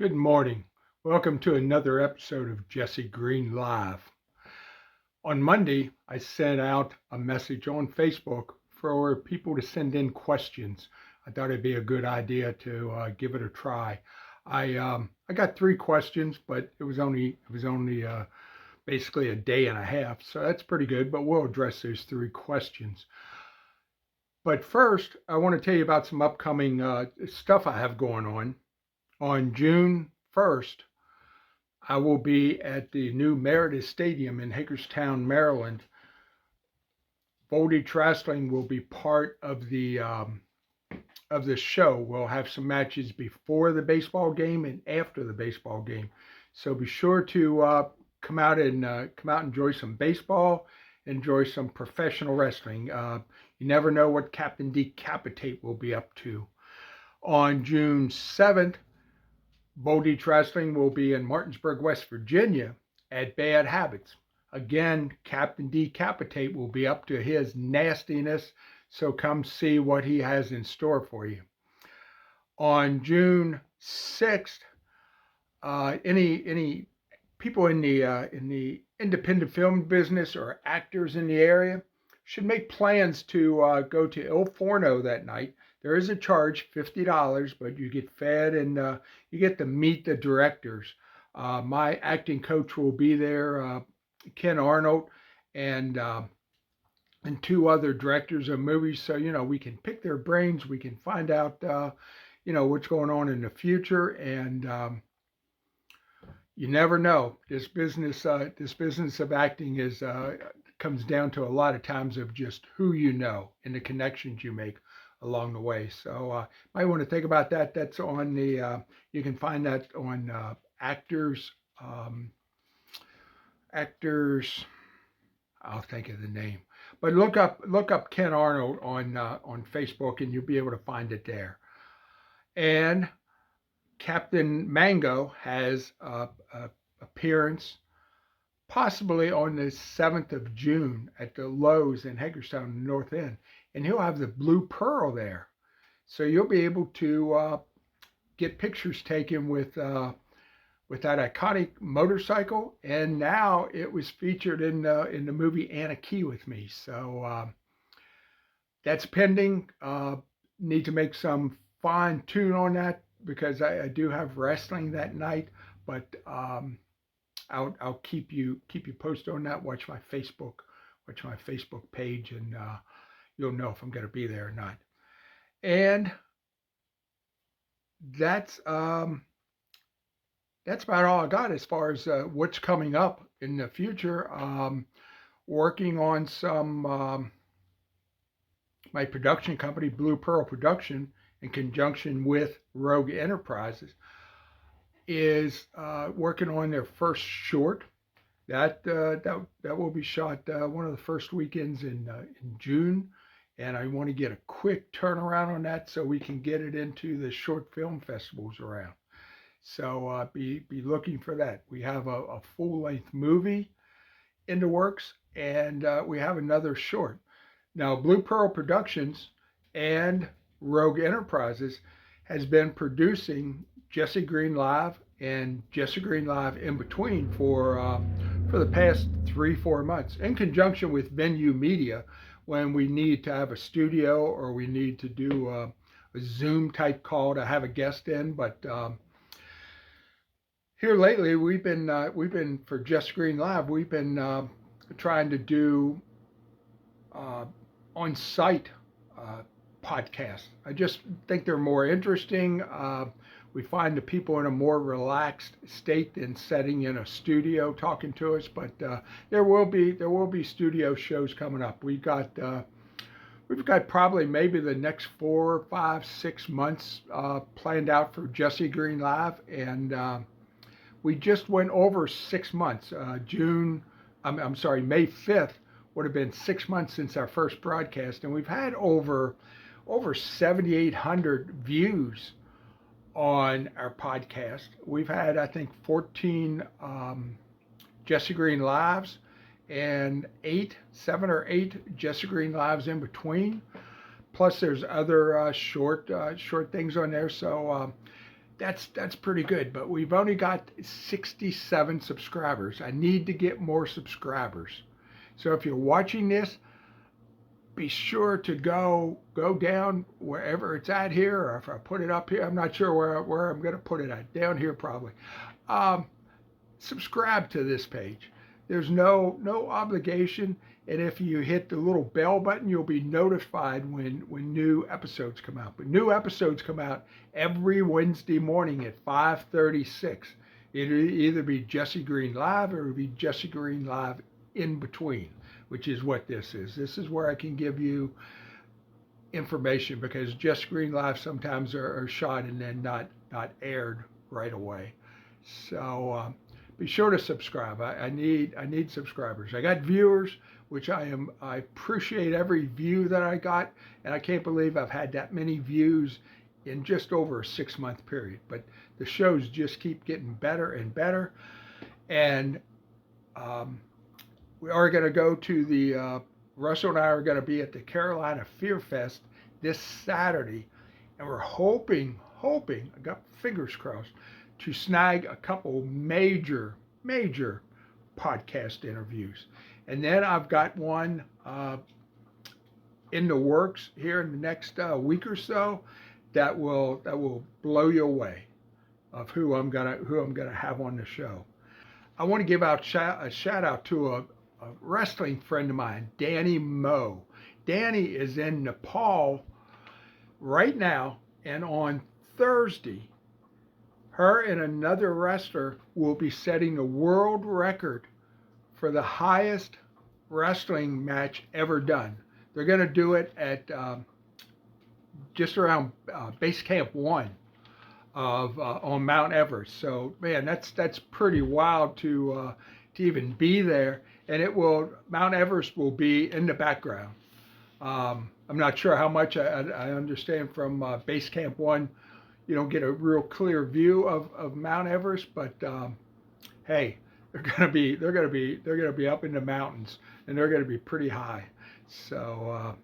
Good morning. Welcome to another episode of Jesse Green Live. On Monday, I sent out a message on Facebook for people to send in questions. I thought it'd be a good idea to give it a try. I got 3 questions, but it was only basically a day and a half, so that's pretty good. But we'll address those 3 questions. But first, I want to tell you about some upcoming stuff I have going on. On June 1st, I will be at the new Meredith Stadium in Hagerstown, Maryland. Voltage Wrestling will be part of the show. We'll have some matches before the baseball game and after the baseball game. So be sure to come out and enjoy some baseball, enjoy some professional wrestling. You never know what Captain Decapitate will be up to. On June 7th, Voltage Wrestling will be in Martinsburg, West Virginia at Bad Habits. Again, Captain Decapitate will be up to his nastiness, so come see what he has in store for you. On June 6th, any people in the independent film business or actors in the area should make plans to go to Il Forno that night. There is a charge, $50, but you get fed and you get to meet the directors. My acting coach will be there, Ken Arnold, and 2 other directors of movies. So, we can pick their brains. We can find out, what's going on in the future. And you never know. This business of acting comes down to a lot of times of just who you know and the connections you make along the way. So might want to think about that. That's on the you can find that on actors. I'll think of the name, but look up Ken Arnold on Facebook and you'll be able to find it there. And Captain Mango has a appearance possibly on the 7th of June at the Lowe's in Hagerstown, North End. And he'll have the Blue Pearl there. So you'll be able to get pictures taken with that iconic motorcycle. And now it was featured in the movie Anna Key with me. So that's pending. Need to make some fine tune on that because I do have wrestling that night. But I'll keep you posted on that. Watch my Facebook page, and you'll know if I'm going to be there or not. And that's about all I got as far as what's coming up in the future. Working on some my production company, Blue Pearl Production, in conjunction with Rogue Enterprises, is working on their first short. That will be shot one of the first weekends in June, and I want to get a quick turnaround on that so we can get it into the short film festivals around. So be looking for that. We have a full-length movie in the works, and we have another short. Now, Blue Pearl Productions and Rogue Enterprises has been producing Jesse Green Live and Jesse Green Live in between for the past 3-4 months, in conjunction with Venue Media, when we need to have a studio or we need to do a Zoom type call to have a guest in. But here lately, we've been for Jesse Green Live, we've been trying to do on-site podcasts. I just think they're more interesting. We find the people in a more relaxed state than sitting in a studio talking to us. But there will be studio shows coming up. We've got probably maybe the next 4, 5, 6 months planned out for Jesse Green Live, and we just went over 6 months. May 5th would have been 6 months since our first broadcast, and we've had over 7,800 views on our podcast. We've had, I think, 14 Jesse Green Lives and 7 or 8 Jesse Green Lives in between. Plus, there's other short things on there. So that's pretty good. But we've only got 67 subscribers. I need to get more subscribers. So if you're watching this, be sure to go down wherever it's at here, or if I put it up here, I'm not sure where I'm going to put it at. Down here probably. Subscribe to this page. There's no obligation, and if you hit the little bell button, you'll be notified when new episodes come out. But new episodes come out every Wednesday morning at 5:36. It'll either be Jesse Green Live or it'll be Jesse Green Live in between, which is what this is. This is where I can give you information, because Jesse Green Live sometimes are shot and then not aired right away. So be sure to subscribe. I need subscribers. I got viewers, which I appreciate every view that I got, and I can't believe I've had that many views in just over a 6-month period. But the shows just keep getting better and better, and we are going to go to the Russell and I are going to be at the Carolina Fear Fest this Saturday, and we're hoping, I got fingers crossed, to snag a couple major podcast interviews. And then I've got one in the works here in the next week or so that will blow you away of who I'm gonna have on the show. I want to give out a shout out to a wrestling friend of mine, Danny Moe. Danny is in Nepal right now, and on Thursday, her and another wrestler will be setting a world record for the highest wrestling match ever done. They're going to do it at just around Base Camp 1 on Mount Everest. So, man, that's pretty wild to even be there. And Mount Everest will be in the background. I'm not sure how much I understand from Base Camp 1. You don't get a real clear view of Mount Everest, but hey, they're gonna be up in the mountains, and they're gonna be pretty high. So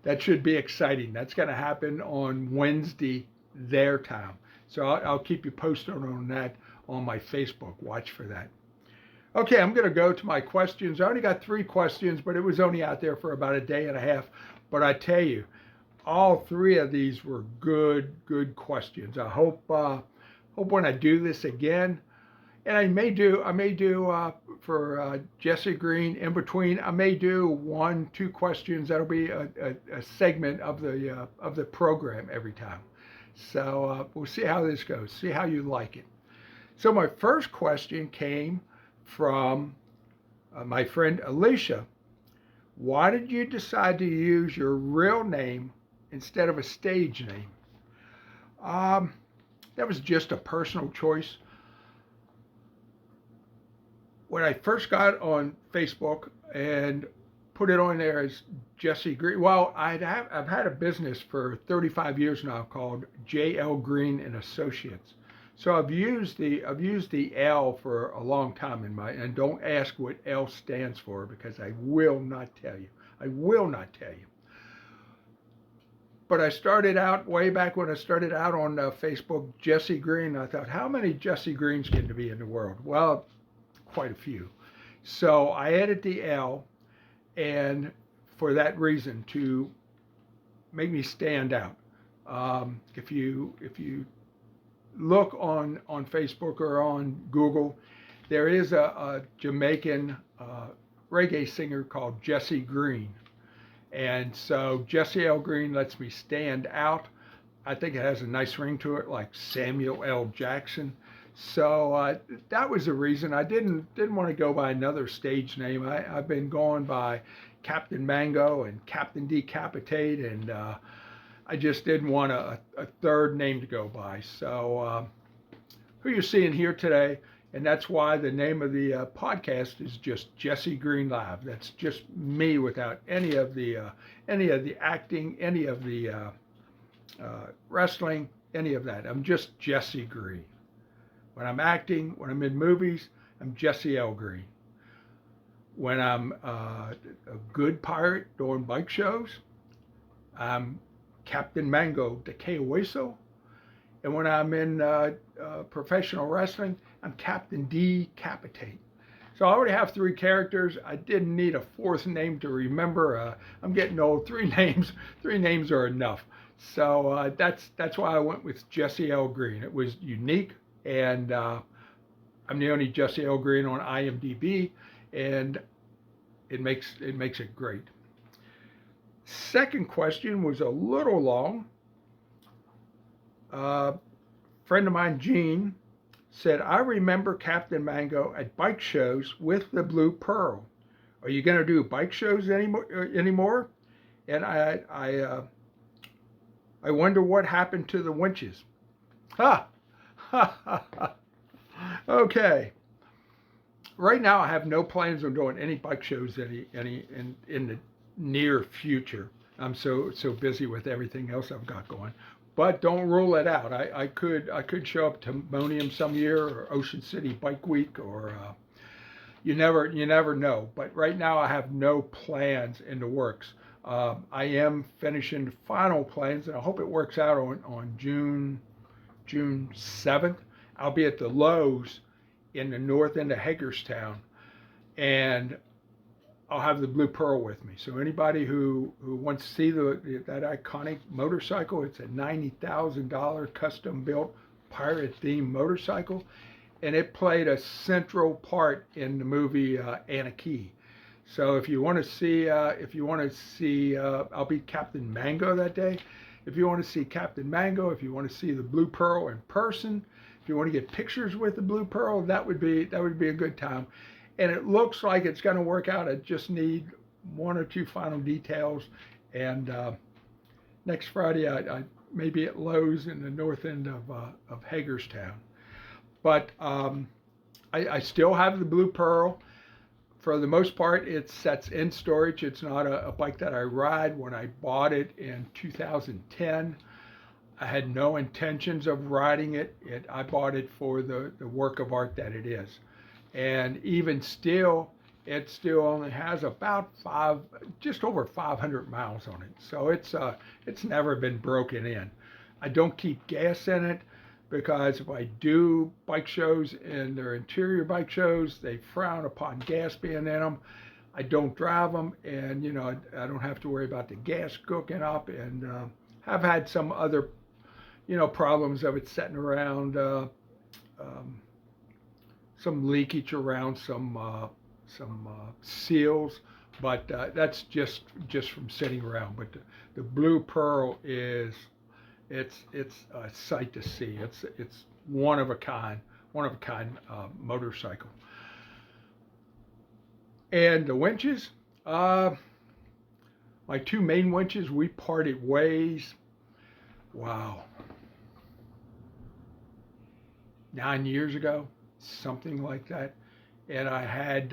that should be exciting. That's gonna happen on Wednesday their time. So I'll keep you posted on that on my Facebook. Watch for that. Okay, I'm gonna go to my questions. I only got 3 questions, but it was only out there for about a day and a half. But I tell you, all 3 of these were good questions. I hope when I do this again, and I may do for Jesse Green in between, I may do 1-2 questions. That'll be a segment of the program every time. So we'll see how this goes. See how you like it. So my first question came from my friend Alicia. Why did you decide to use your real name instead of a stage name? That was just a personal choice. When I first got on Facebook and put it on there as Jesse Green, well, I've had a business for 35 years now called JL Green and Associates. So I've used the L for a long time and don't ask what L stands for, because I will not tell you. I will not tell you. But I started out way back when I started out on Facebook, Jesse Green. I thought, how many Jesse Greens can there be in the world? Well, quite a few. So I added the L, and for that reason, to make me stand out. If you look on Facebook or on Google, there is a Jamaican reggae singer called Jesse Green. And so Jesse L. Green lets me stand out. I think it has a nice ring to it, like Samuel L. Jackson. So that was the reason. I didn't want to go by another stage name. I've been going by Captain Mango and Captain Decapitate, and I just didn't want a third name to go by. So who you're seeing here today, and that's why the name of the podcast is just Jesse Green Live. That's just me without any of the acting, any of the wrestling, any of that. I'm just Jesse Green. When I'm acting, when I'm in movies, I'm Jesse L. Green. When I'm a good pirate doing bike shows, I'm Captain Mango de Hueso. And when I'm in professional wrestling, I'm Captain Decapitate. So I already have three characters. I didn't need a fourth name to remember. I'm getting old. Three names are enough. So that's why I went with Jesse L. Green. It was unique, and I'm the only Jesse L. Green on IMDb, and it makes it great. Second question was a little long. Friend of mine, Gene, said, I remember Captain Mango at bike shows with the Blue Pearl. Are you going to do bike shows anymore? And I wonder what happened to the winches. Ha! Ha ha ha. Okay. Right now, I have no plans on doing any bike shows in the near future. I'm so busy with everything else I've got going. But don't rule it out. I could show up to Monium some year, or Ocean City Bike Week, or you never know. But right now, I have no plans in the works. I am finishing the final plans, and I hope it works out on June 7th. I'll be at the Lowe's in the north end of Hagerstown, and I'll have the Blue Pearl with me. So anybody who wants to see that iconic motorcycle, it's a $90,000 custom built pirate themed motorcycle, and it played a central part in the movie Anna Key. So if you want to see, I'll be Captain Mango that day. If you want to see Captain Mango, if you want to see the Blue Pearl in person, if you want to get pictures with the Blue Pearl, that would be a good time. And it looks like it's going to work out. I just need one or two final details. And next Friday, I may be at Lowe's in the north end of Hagerstown. But I still have the Blue Pearl. For the most part, it sets in storage. It's not a bike that I ride. When I bought it in 2010, I had no intentions of riding it. I bought it for the work of art that it is. And even still, it still only has about just over 500 miles on it. So it's never been broken in. I don't keep gas in it because if I do bike shows and they're interior bike shows, they frown upon gas being in them. I don't drive them, and I don't have to worry about the gas cooking up. And I've had some other problems of it sitting around. Some leakage around some seals, but that's just from sitting around. But the Blue Pearl it's a sight to see. It's one of a kind motorcycle. And the winches, my two main winches, we parted ways. Wow, 9 years ago. Something like that. And I had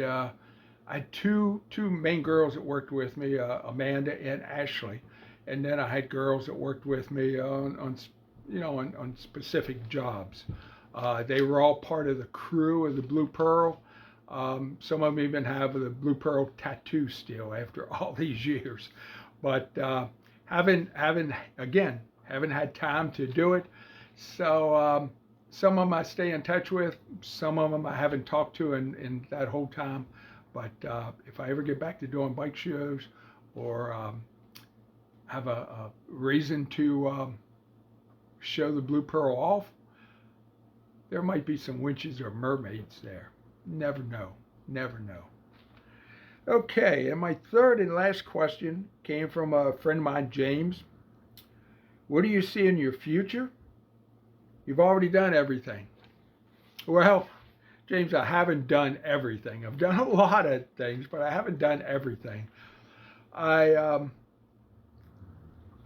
two main girls that worked with me, Amanda and Ashley, and then I had girls that worked with me on specific jobs. They were all part of the crew of the Blue Pearl. Some of them even have the Blue Pearl tattoo still after all these years, but haven't had time to do it. So. Some of them I stay in touch with. Some of them I haven't talked to in that whole time. But if I ever get back to doing bike shows or have a reason to show the Blue Pearl off, there might be some winches or mermaids there. Never know. Never know. Okay, and my third and last question came from a friend of mine, James. What do you see in your future? You've already done everything. Well, James, I haven't done everything. I've done a lot of things, but I haven't done everything. I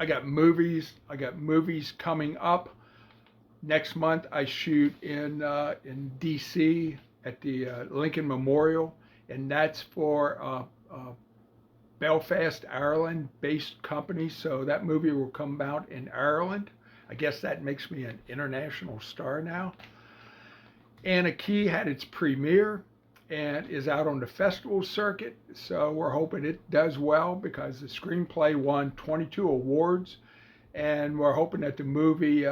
got movies. I got movies coming up. Next month, I shoot in D.C. at the Lincoln Memorial, and that's for Belfast, Ireland-based company. So that movie will come out in Ireland. I guess that makes me an international star now. Anna Key had its premiere and is out on the festival circuit. So we're hoping it does well because the screenplay won 22 awards. And we're hoping that the movie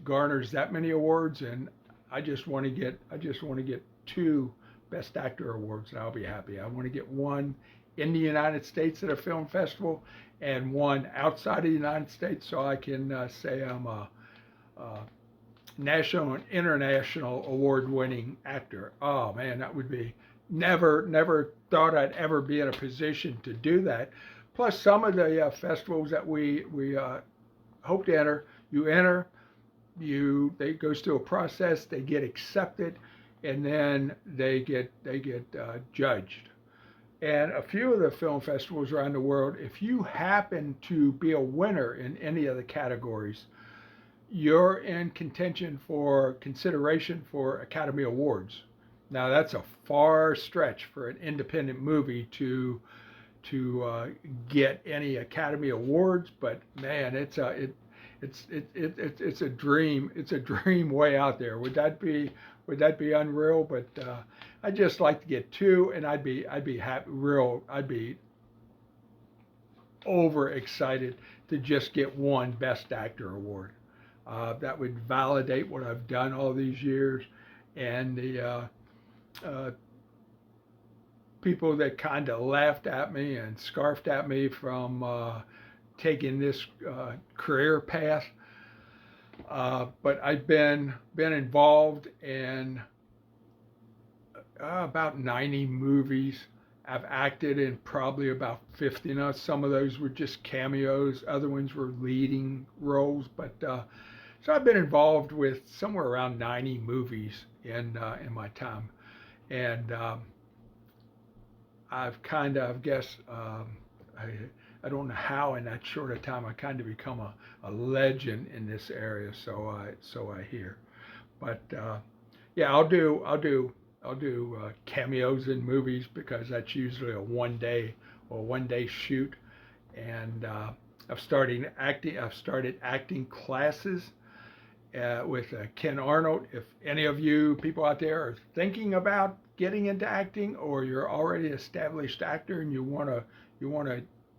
garners that many awards, and I just want to get 2 Best Actor awards, and I'll be happy. I want to get one in the United States at a film festival, and one outside of the United States, so I can say I'm a national and international award-winning actor. Oh man, that would be, never thought I'd ever be in a position to do that. Plus, some of the festivals that we hope to enter, you enter, they goes through a process, they get accepted, and then they get judged. And a few of the film festivals around the world, if you happen to be a winner in any of the categories, you're in contention for consideration for Academy Awards. Now that's a far stretch for an independent movie to get any Academy Awards, but man, it's a dream. It's a dream way out there. Would that be unreal? But I'd just like to get 2, and I'd be happy. I'd be overexcited to just get 1 Best Actor award. That would validate what I've done all these years, and the people that kind of laughed at me and scarfed at me from taking this career path. But I've been involved in about 90 movies. I've acted in probably about 50 now. Some of those were just cameos, other ones were leading roles. But so I've been involved with somewhere around 90 movies in my time, and I've kind of, I guess, I don't know how in that short a time I kind of become a legend in this area. So I hear, but yeah, I'll do cameos in movies because that's usually a one day shoot, and I've started acting classes with Ken Arnold. If any of you people out there are thinking about getting into acting, or you're already an established actor and you wanna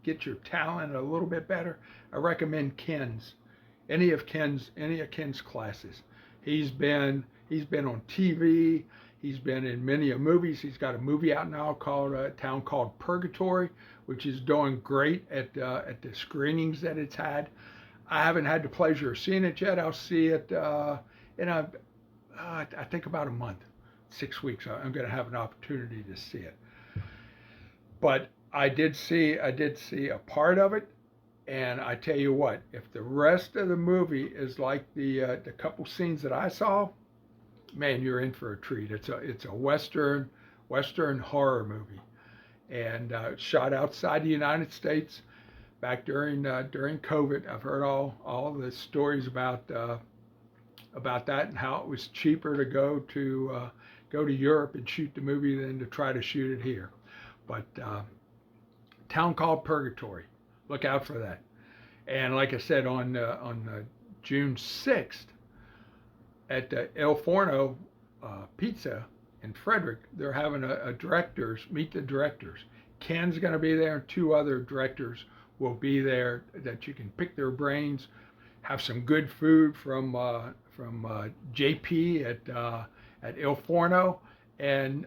get your talent a little bit better, I recommend any of Ken's classes. He's been on TV. He's been in many movies. He's got a movie out now called A Town Called Purgatory, which is doing great at the screenings that it's had. I haven't had the pleasure of seeing it yet. I'll see it in I think about a month, 6 weeks. I'm going to have an opportunity to see it. But I did see a part of it, and I tell you what, if the rest of the movie is like the couple scenes that I saw, man, you're in for a treat. It's a western horror movie, and shot outside the United States back during COVID. I've heard all the stories about that, and how it was cheaper to go to Europe and shoot the movie than to try to shoot it here. But Town Called Purgatory, look out for that. And like I said, on June 6th at El Forno Pizza in Frederick, they're having a meet the directors. Ken's going to be there, and 2 other directors will be there that you can pick their brains, have some good food from JP at El Forno, and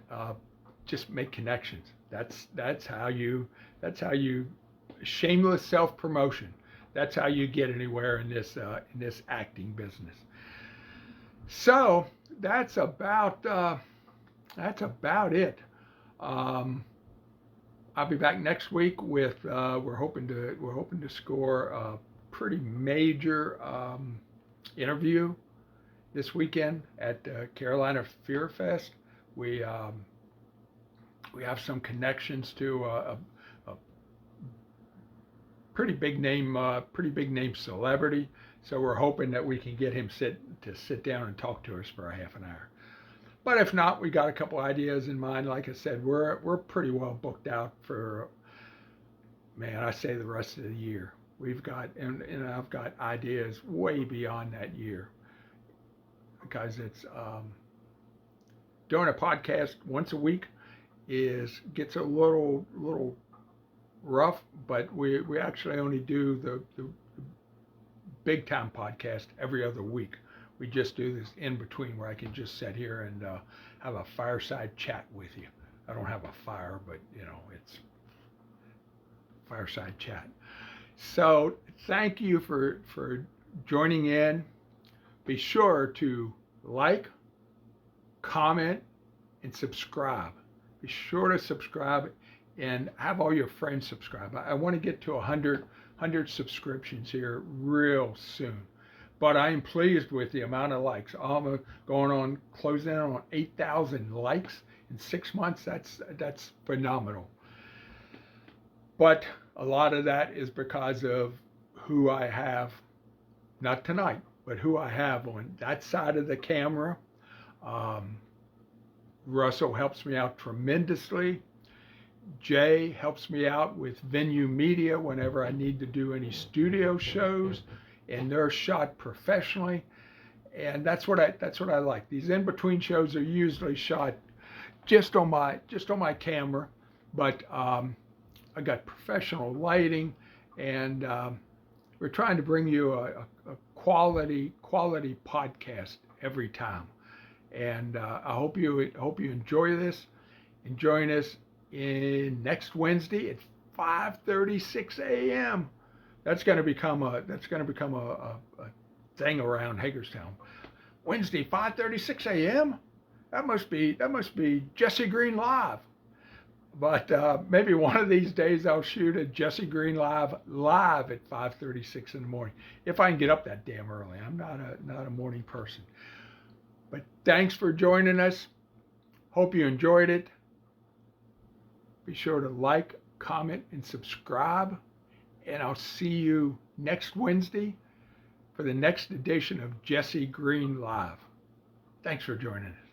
just make connections. That's how you shameless self-promotion. That's how you get anywhere in this acting business. So that's about it. I'll be back next week with we're hoping to score a pretty major interview this weekend at Carolina Fear Fest. We have some connections to a pretty big name celebrity, so we're hoping that we can get him to sit down and talk to us for a half an hour. But if not, we got a couple ideas in mind. Like I said, we're pretty well booked out for, man, I say the rest of the year. We've got, and I've got ideas way beyond that year, because it's doing a podcast once a week gets a little rough, but we actually only do the big time podcast every other week. we just do this in between where I can just sit here and have a fireside chat with you. I don't have a fire, but it's fireside chat. So thank you for joining in. Be sure to like, comment, and subscribe. Be sure to subscribe and have all your friends subscribe. I want to get to 100 subscriptions here real soon. But I am pleased with the amount of likes. I'm closing in on 8,000 likes in 6 months. That's phenomenal. But a lot of that is because of who I have, not tonight, but who I have on that side of the camera. Russell helps me out tremendously. Jay helps me out with venue media whenever I need to do any studio shows, and they're shot professionally. And that's what I like. These in-between shows are usually shot just on my camera, but I got professional lighting, and we're trying to bring you a quality podcast every time. And I hope you enjoy this. And join us in next Wednesday at 5:36 a.m. That's going to become a thing around Hagerstown. Wednesday, 5:36 a.m. That must be Jesse Green Live. But maybe one of these days I'll shoot a Jesse Green live at 5:36 in the morning if I can get up that damn early. I'm not a morning person. But thanks for joining us. Hope you enjoyed it. Be sure to like, comment, and subscribe. And I'll see you next Wednesday for the next edition of Jesse Green Live. Thanks for joining us.